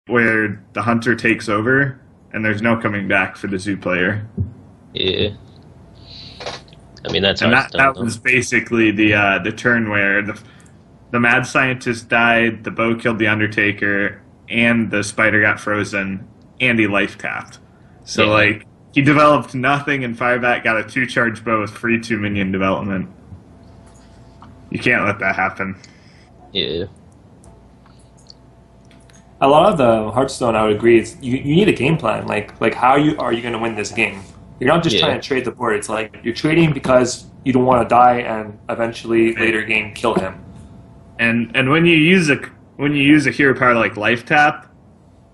where the hunter takes over and there's no coming back for the zoo player. Yeah. I mean, that's And hard that to was basically the turn where the mad scientist died, the bow killed the Undertaker, and the spider got frozen, and he life tapped. So Yeah. like he developed nothing, and Firebat got a 2-charge bow with free 2 minion development. You can't let that happen. Yeah. A lot of the Hearthstone, I would agree, is you need a game plan. Like how are you going to win this game? You're not just Yeah. trying to trade the board. It's like you're trading because you don't want to die and eventually later game kill him. And when you use a hero power like life tap,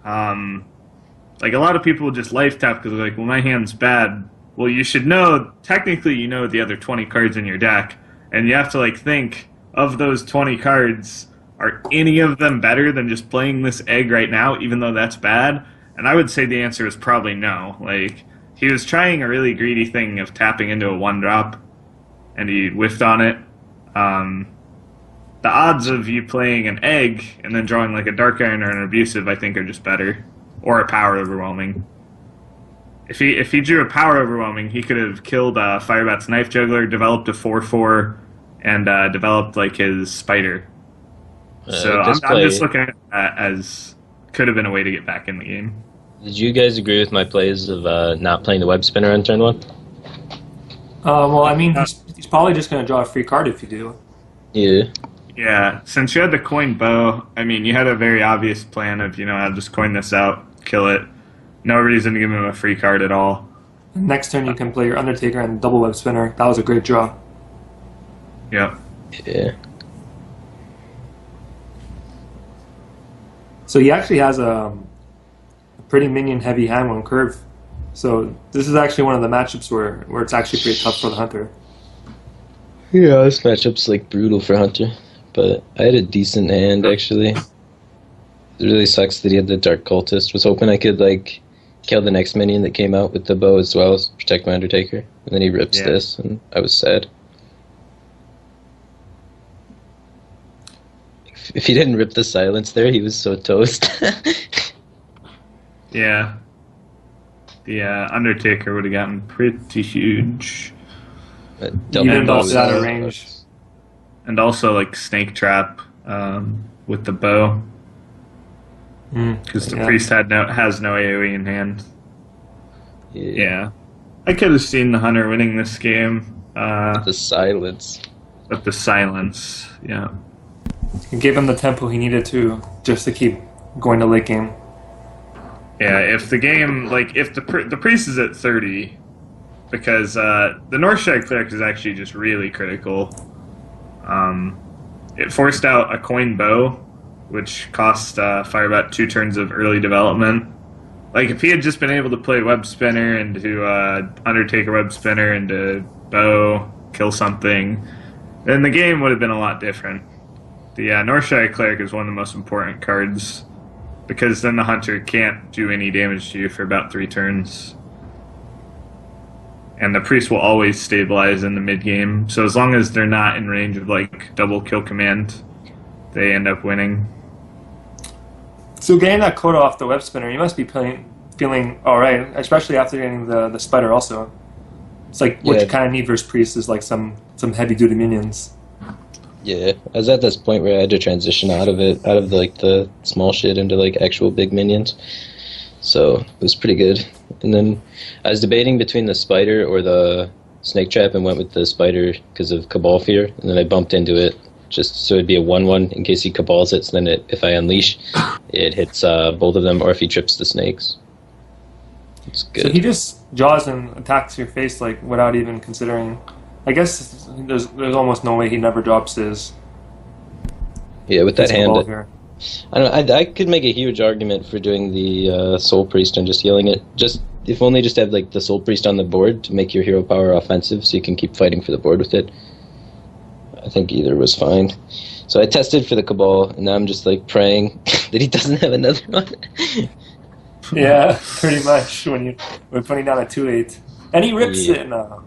like a lot of people just life tap because they're like, well, my hand's bad. Well, you should know, technically you know the other 20 cards in your deck, and you have to like think of those 20 cards, are any of them better than just playing this egg right now, even though that's bad? And I would say the answer is probably no. Like, he was trying a really greedy thing of tapping into a 1-drop, and he whiffed on it. The odds of you playing an egg and then drawing like a Dark Iron or an Abusive, I think, are just better. Or a Power Overwhelming. If he drew a Power Overwhelming, he could have killed Firebat's Knife Juggler, developed a 4/4, and developed like his Spider. So I'm just looking at that as could have been a way to get back in the game. Did you guys agree with my plays of not playing the web spinner on turn 1? Well, I mean, he's probably just going to draw a free card if you do. Yeah. Yeah, since you had the coin bow, I mean, you had a very obvious plan of, I'll just coin this out, kill it. No reason to give him a free card at all. Next turn you can play your Undertaker and double web spinner. That was a great draw. Yep. Yeah. So he actually has a pretty minion-heavy hand on curve. So this is actually one of the matchups where it's actually pretty tough for the Hunter. Yeah, this matchup's like brutal for Hunter, but I had a decent hand actually. It really sucks that he had the Dark Cultist. Was hoping I could like kill the next minion that came out with the bow as well as protect my Undertaker, and then he rips this, and I was sad. If he didn't rip the silence there, he was so toast. Yeah. The Undertaker would have gotten pretty huge. Even though it's out of range. And also, like, Snake Trap with the bow. Because the priest has no AoE in hand. Yeah. I could have seen the Hunter winning this game. The silence. But the silence, yeah. It gave him the tempo he needed to, just to keep going to late game. Yeah, if the game, like, if the priest is at 30, because the Northshire Cleric is actually just really critical. It forced out a coin bow, which cost Firebat 2 turns of early development. Like, if he had just been able to play Web Spinner and to Undertaker Web Spinner and to bow, kill something, then the game would have been a lot different. The Northshire Cleric is one of the most important cards, because then the Hunter can't do any damage to you for about 3 turns. And the Priest will always stabilize in the mid-game, so as long as they're not in range of, like, double kill command, they end up winning. So getting that quota off the Web Spinner, you must be feeling alright, especially after getting the Spider also. It's like what you kind of need versus Priest is like some heavy-duty minions. Yeah, I was at this point where I had to transition out of the small shit into like actual big minions. So it was pretty good. And then I was debating between the Spider or the Snake Trap and went with the Spider because of Cabal Fear. And then I bumped into it just so it'd be a 1/1 in case he Cabals it. So then if I unleash, it hits both of them, or if he trips the snakes. It's good. So he just jaws and attacks your face like without even considering. I guess there's almost no way he never drops his. Yeah, with that hand. I could make a huge argument for doing the Soul Priest and just healing it. If only just have like the Soul Priest on the board to make your hero power offensive, so you can keep fighting for the board with it. I think either was fine. So I tested for the Cabal, and now I'm just like praying that he doesn't have another one. Yeah, pretty much when we're putting down a 2/8, and he rips it now.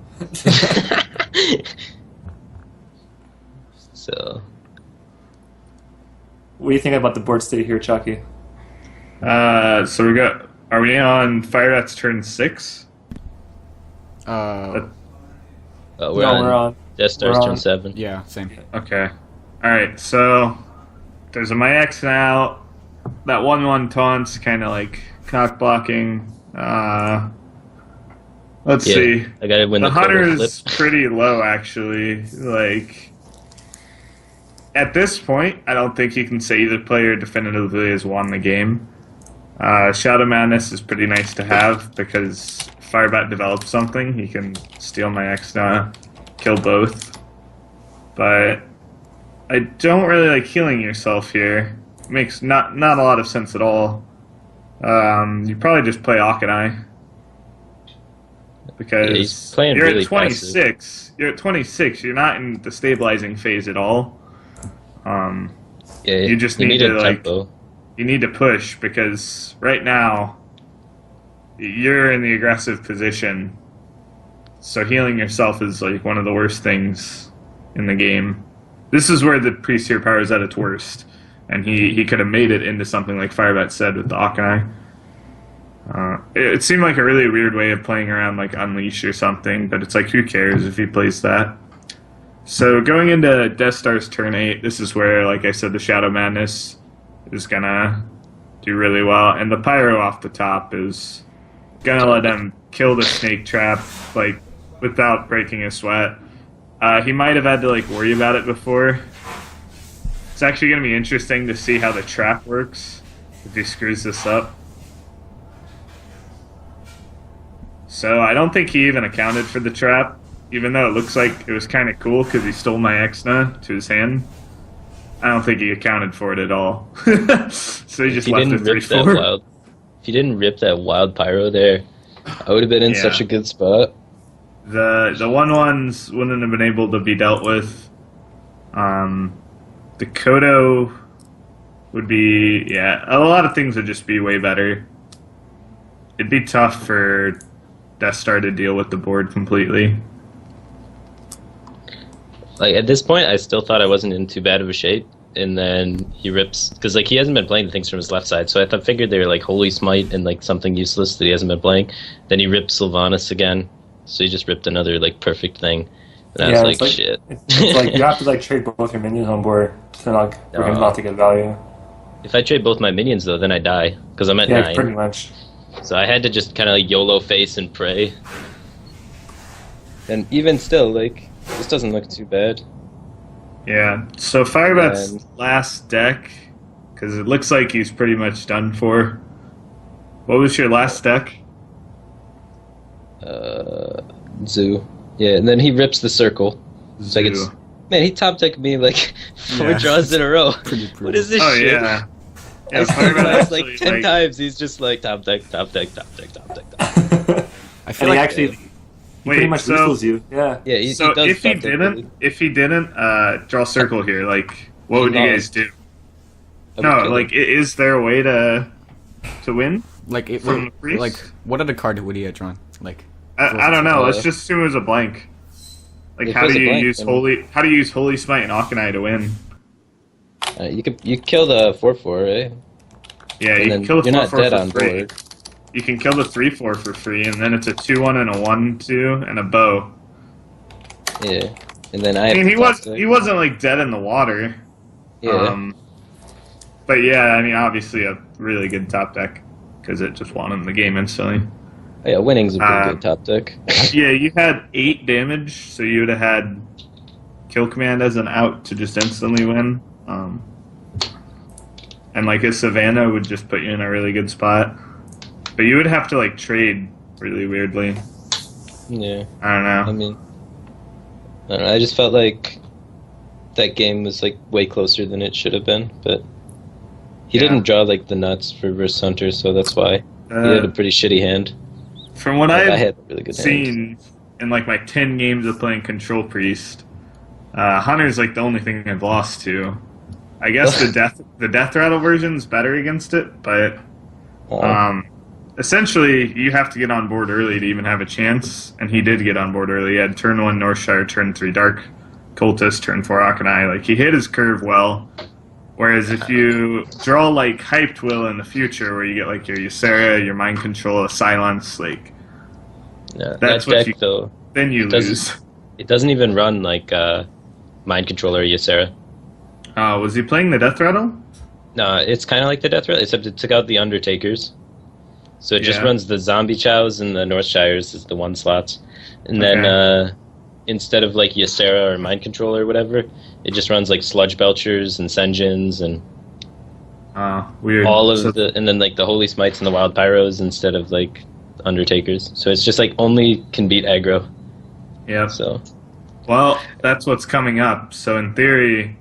So, what do you think about the board state here, Chakki? So we got. Are we on Firebat's turn 6? Uh, We're No, on we're on. Death Star's we're turn on. 7. yeah, same. Okay. Alright, so there's a my X now. That 1/1 taunt's kind of like cock blocking. Let's Yeah, see. I gotta win The the hunter total is flip. pretty low, actually. Like, at this point, I don't think you can say either player definitively has won the game. Shadow Madness is pretty nice to have because if Firebat develops something, he can steal my Exna, kill both. But I don't really like healing yourself here. It makes not a lot of sense at all. You probably just play Akanai. Because he's playing you're really at 26. You're at 26. You're not in the stabilizing phase at all. Yeah, you just you need a to like tempo. you need to push because right now you're in the aggressive position. So healing yourself is like one of the worst things in the game. This is where the priest here power is at its worst, and he could have made it into something like Firebat said with the Akanai. It seemed like a really weird way of playing around like Unleash or something, but it's like who cares if he plays that. So going into Death Star's turn 8, this is where, like I said, the Shadow Madness is gonna do really well, and the Pyro off the top is gonna let him kill the Snake Trap like without breaking a sweat. He might have had to like worry about it before. It's actually gonna be interesting to see how the trap works if he screws this up. So I don't think he even accounted for the trap, even though it looks like it was kind of cool because he stole my Exna to his hand. I don't think he accounted for it at all. So he just left it 3/4. If he didn't rip that wild pyro there, I would have been in Yeah. such a good spot. The 1/1s wouldn't have been able to be dealt with. The Kodo would be, yeah, a lot of things would just be way better. It'd be tough for Death Star to deal with the board completely. Like at this point, I still thought I wasn't in too bad of a shape, and then he rips because like he hasn't been playing the things from his left side, so figured they were like Holy Smite and like something useless that he hasn't been playing. Then he ripped Sylvanas again, so he just ripped another like perfect thing, and I was like, it's shit. It's like you have to like trade both your minions on board to like for him not to get value. If I trade both my minions though, then I die because I'm at Yeah, 9. pretty much. So I had to just kind of like YOLO face and pray. And even still, like, this doesn't look too bad. Yeah, so Firebat's And- last deck, because it looks like he's pretty much done for. What was your last deck? Zoo. Yeah, and then he rips the circle. It's like Zoo. man, he top decked me like 4 Yeah. draws in a row. Pretty What brutal. is this Oh shit? yeah. Yeah, I Firebat it's like actually, 10 times. He's just like top deck, top deck, top deck, top deck, top deck. I feel And he like actually Wait, pretty much so- loses you. Yeah. Yeah, he So does if he top deck didn't draw a circle here, like what would you No. guys do? I would No, kill like him. is there a way to win? like it, From the priest? like what other card would he have drawn? Like I don't know. Uh, Let's just assume it was a blank. Like If how it was do a you blank, use then- How do you use Holy Smite and Akanai to win? you kill the 4/4, right? Yeah, And you then can kill the you're not 4/4 dead for on free. board. You can kill the 3/4 for free, and then it's a 2/1 and a 1/2 and a bow. Yeah, and then I. I have mean, to he top deck. wasn't like dead in the water. Yeah. But yeah, I mean, obviously a really good top deck because it just won him the game instantly. Oh, yeah, winning's a pretty uh, good top deck. Yeah, you had 8 damage, so you would have had kill command as an out to just instantly win. And like a Savannah would just put you in a really good spot. But you would have to like trade really weirdly. Yeah. I don't know. I mean, I don't know, I just felt like that game was like way closer than it should have been, but he Yeah. didn't draw like the nuts for versus Hunter, so that's why he had a pretty shitty hand. From what Like, I I've had a really good hand. seen in like my 10 games of playing Control Priest, Hunter's like the only thing I've lost to. I guess the death rattle version's better against it, but essentially you have to get on board early to even have a chance, and he did get on board early. He had turn 1 Northshire, turn 3 Dark Cultist, turn 4 Akanai. Like he hit his curve well, Whereas if you draw like Hyped Will in the future, where you get like your Ysera, your Mind Control, a Silence, like Yeah, that's that what deck you though. then you It lose. doesn't even run like Mind Controller or Ysera. Was he playing the Death Rattle? No, it's kind of like the Death Rattle, except it took out the Undertakers. So it just Yeah. runs the Zombie Chows and the Northshires as the 1 slots. And then instead of like Ysera or Mind Control or whatever, it just runs like Sludge Belchers and Senjins and Weird. all of So- and then like the Holy Smites and the Wild Pyros instead of like Undertakers. So it's just like only can beat aggro. Yep. So Well, that's what's coming up. So in theory,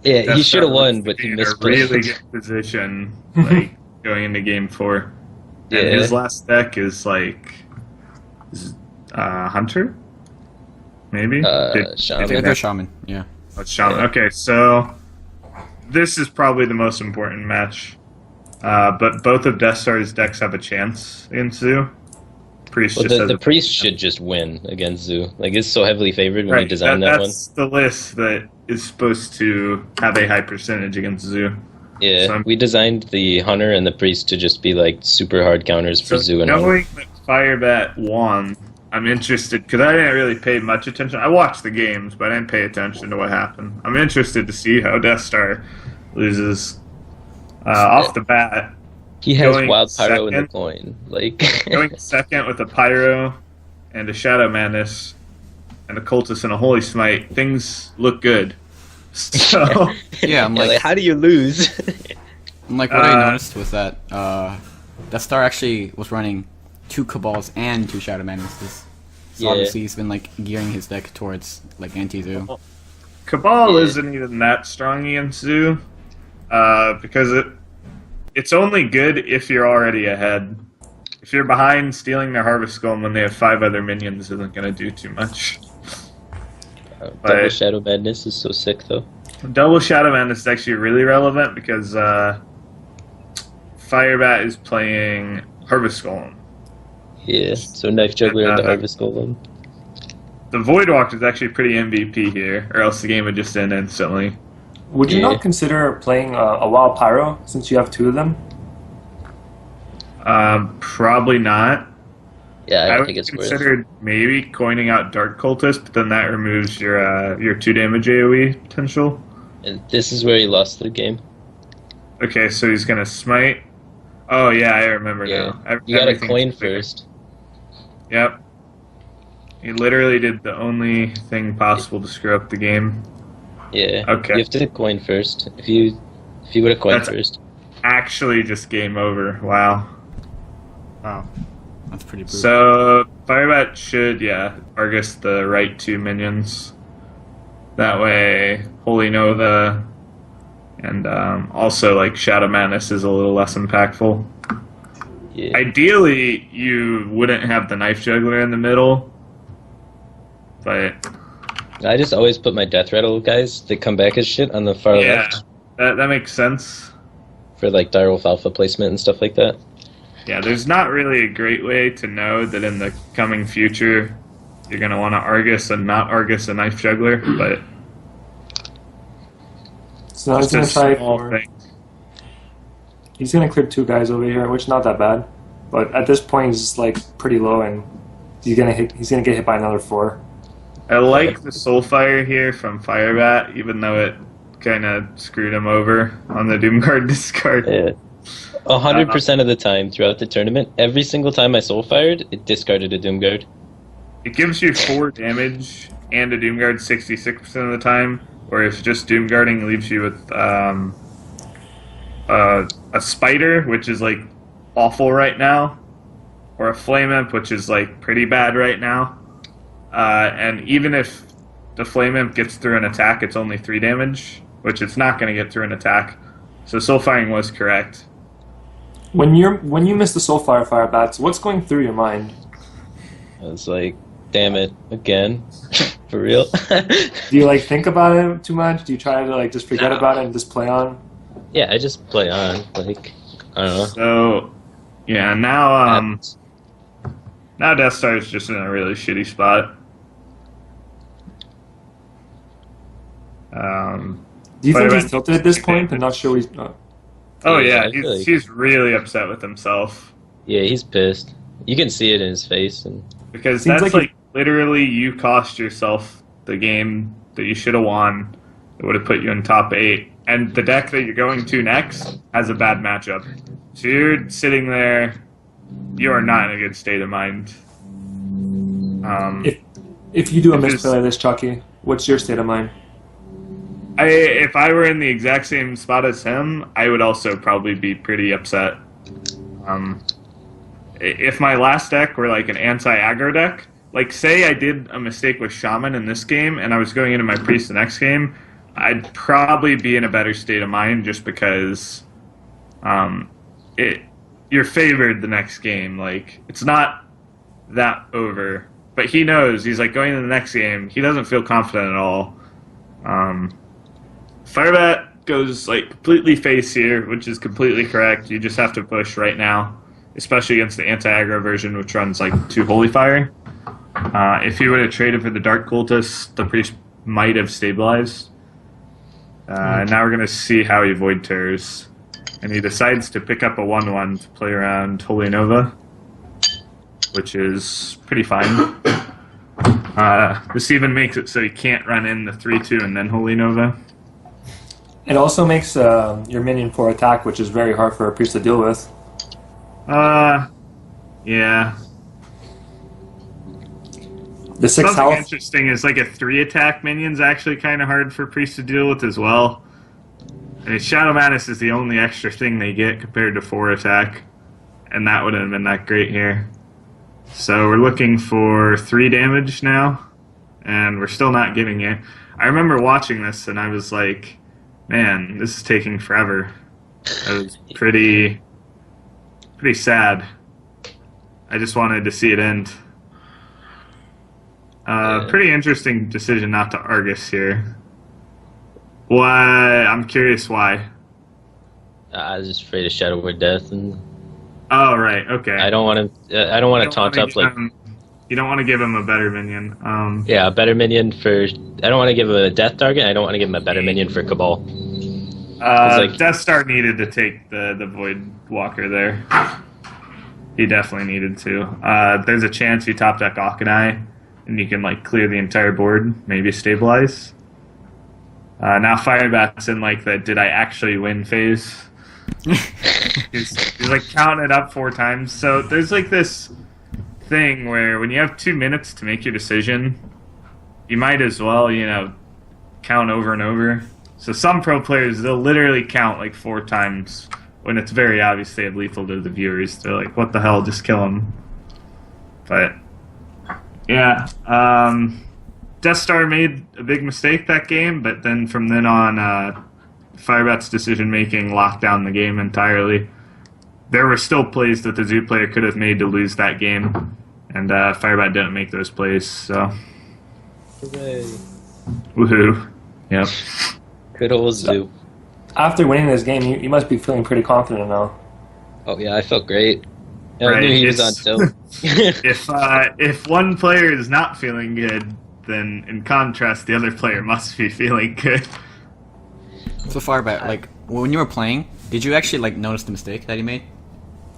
yeah, he Death should have Rattle won, would but be he in missed. a really good position, like going into Game 4. And Yeah. his last deck is like Hunter, maybe. Shaman. Yeah, go Shaman. Yeah. Oh, it's Shaman. Yeah. Okay, so this is probably the most important match. But both of Death Star's decks have a chance against Zoo. Priest Well, just has the a- priest should just win against Zoo. Like it's so heavily favored when you design that one. That's the list that is supposed to have a high percentage against Zoo. Yeah, So- we designed the hunter and the priest to just be like super hard counters for So Zoo and hunter. knowing that Firebat won, I'm interested because I didn't really pay much attention. I watched the games, but I didn't pay attention to what happened. I'm interested to see how Death Star loses off the bat. He has going wild pyro in the second. coin. Like Going second with a Pyro and a Shadow Madness and a Cultist and a Holy Smite, things look good. So Yeah, I'm Yeah, like, how do you lose? what I Uh, noticed was that Death Star actually was running 2 Cabals and 2 Shadow Madnesses. So Yeah. obviously he's been like gearing his deck towards like anti-Zoo. Cabal Yeah. isn't even that strong against Zoo because it's only good if you're already ahead. If you're behind, stealing their Harvest Golem when they have 5 other minions isn't going to do too much. Double But- Shadow Madness is so sick though. Double Shadow Madness is actually really relevant because Firebat is playing Harvest Golem. Yeah, so Knife Juggler and the Uh, Harvest Golem. The Voidwalk is actually pretty MVP here, or else the game would just end instantly. Would you Yeah. not consider playing a Wild Pyro since you have 2 of them? Probably not. Yeah, I I don't would think it's worth. consider maybe coining out Dark Cultist, but then that removes your 2 damage AoE potential. And this is where he lost the game. Okay, so he's gonna smite. Oh yeah, I remember Yeah, now. you gotta Everything's coin clear. first. Yep. He literally did the only thing possible to screw up the game. Yeah. Okay. You have to coin first. If you would have coined That's- first. Actually, just game over. Wow. Wow. That's pretty brutal. So Firebat should, Argus the right 2 minions. That way, Holy Nova and also like Shadow Madness is a little less impactful. Yeah. Ideally, you wouldn't have the Knife Juggler in the middle, but I just always put my Death Rattle guys that come back as shit on the far yeah, left that makes sense. for like Direwolf Alpha placement and stuff like that. Yeah, there's not really a great way to know that in the coming future you're going to want to Argus and not Argus a Knife Juggler, but So now he's it's a gonna try small for. thing. He's gonna clear 2 guys over here, which is not that bad. But at this point, he's like pretty low, and he's gonna get hit by another 4. I like the Soulfire here from Firebat, even though it kind of screwed him over on the Doomguard discard. Yeah. 100% of the time throughout the tournament, every single time I soul fired, it discarded a Doomguard. It gives you 4 damage and a Doomguard 66% of the time, or if just Doomguarding leaves you with a Spider, which is like awful right now, or a Flame Imp, which is like pretty bad right now. And even if the Flame Imp gets through an attack, it's only 3 damage, which it's not going to get through an attack. So Soulfiring was correct. When you miss the Soulfire Firebats, what's going through your mind? I was like, damn it, again? For real? Do you like think about it too much? Do you try to like just forget No. about it and just play on? Yeah, I just play on. Like, I don't know. So, yeah, now now Death Star is just in a really shitty spot. Do you think Firebat he's tilted at this point and not sure he's... Oh Yeah, yeah, I feel like- he's really upset with himself Yeah, he's pissed. You can see it in his face. And because Seems that's like literally you cost yourself the game that you should have won. It would have put you in top 8, and the deck that you're going to next has a bad matchup. So you're sitting there. You are not in a good state of mind. If you do a If misplay like this, Chakki, what's your state of mind? If I were in the exact same spot as him, I would also probably be pretty upset. If my last deck were like an anti-aggro deck, like say I did a mistake with Shaman in this game and I was going into my Priest the next game, I'd probably be in a better state of mind just because you're favored the next game. Like, it's not that over. But he knows, he's like going into the next game, he doesn't feel confident at all. Firebat goes like completely face here, which is completely correct. You just have to push right now, especially against the anti-aggro version, which runs like 2 Holy Fire. If he would have traded for the Dark Cultist, the Priest might have stabilized. Now we're going to see how he Void Terrors. And he decides to pick up a 1/1 to play around Holy Nova, which is pretty fine. This even makes it so he can't run in the 3/2 and then Holy Nova. It also makes your minion 4 attack, which is very hard for a priest to deal with. Yeah. The 6 Something health. interesting is like a 3 attack minion's actually kind of hard for Priest to deal with as well. I mean, Shadow Madness is the only extra thing they get compared to 4 attack, and that wouldn't have been that great here. So we're looking for 3 damage now, and we're still not getting it. I remember watching this and I was like, man, this is taking forever. It was pretty sad. I just wanted to see it end. Pretty interesting decision not to Argus here. Why? I'm curious why. I was just afraid of Shadow Word Death, and Oh, right. Okay. I don't want to. I don't want to taunt up like. You don't want to give him a better minion. Yeah, a better minion for. I don't want to give him a death target. I don't want to give him a better minion for Cabal. Like, Death Star needed to take the Void Walker there. He definitely needed to. There's a chance you top deck Akanai, and you can like clear the entire board, maybe stabilize. Now Firebat's in like the did I actually win phase. he's like counting it up 4 times. So there's like this thing where when you have 2 minutes to make your decision, you might as well, count over and over. So some pro players, they'll literally count like 4 times when it's very obvious they have lethal to the viewers. They're like, what the hell, just kill him. But yeah, Death Star made a big mistake that game, but then from then on, Firebat's decision-making locked down the game entirely. There were still plays that the Zoo player could have made to lose that game, and Firebat didn't make those plays, so... hooray. Woohoo. Yep. Good old Zoo. After winning this game, you must be feeling pretty confident now. Oh yeah, I felt great. I Right, knew he was on it's- tilt. If one player is not feeling good, then in contrast, the other player must be feeling good. So Firebat, like when you were playing, did you actually like notice the mistake that he made?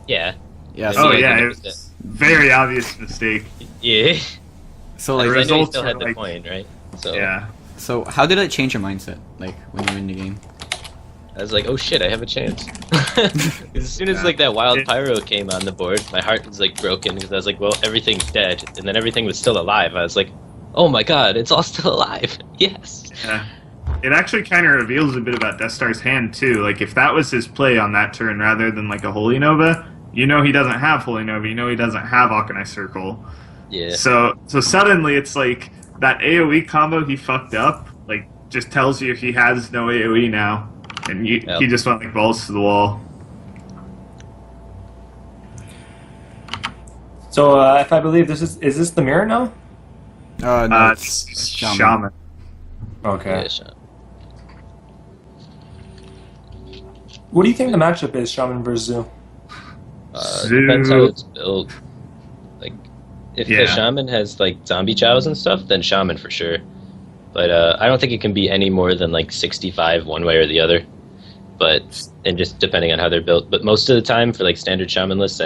Yeah. Yeah. I So, Oh like yeah, it it was was a very obvious mistake. Yeah. so Like, like, I knew he results still were had the like- point, right? So Yeah. so how did it change your mindset, like when you were in the game? I was like, oh shit, I have a chance. As soon as Yeah. like that wild It- pyro came on the board, my heart was like broken because I was like, well, everything's dead, and then everything was still alive. I was like, oh my god, it's all still alive. Yes. Yeah. It actually kind of reveals a bit about Death Star's hand, too. Like, if that was his play on that turn rather than, like, a Holy Nova, he doesn't have Holy Nova, he doesn't have Akanai Circle. Yeah. So suddenly it's like, that AoE combo he fucked up, like, just tells you he has no AoE now. And Yep. he just went, like, balls to the wall. So, if I believe is this the mirror now? No, It's Shaman. Shaman. Okay. Yeah, Sean. What do you think the matchup is, Shaman versus Zoo? Depends how it's built. Like, if Yeah. the shaman has like zombie chows and stuff, then shaman for sure. But I don't think it can be any more than like 65 one way or the other. And just depending on how they're built. But most of the time for like standard shaman lists,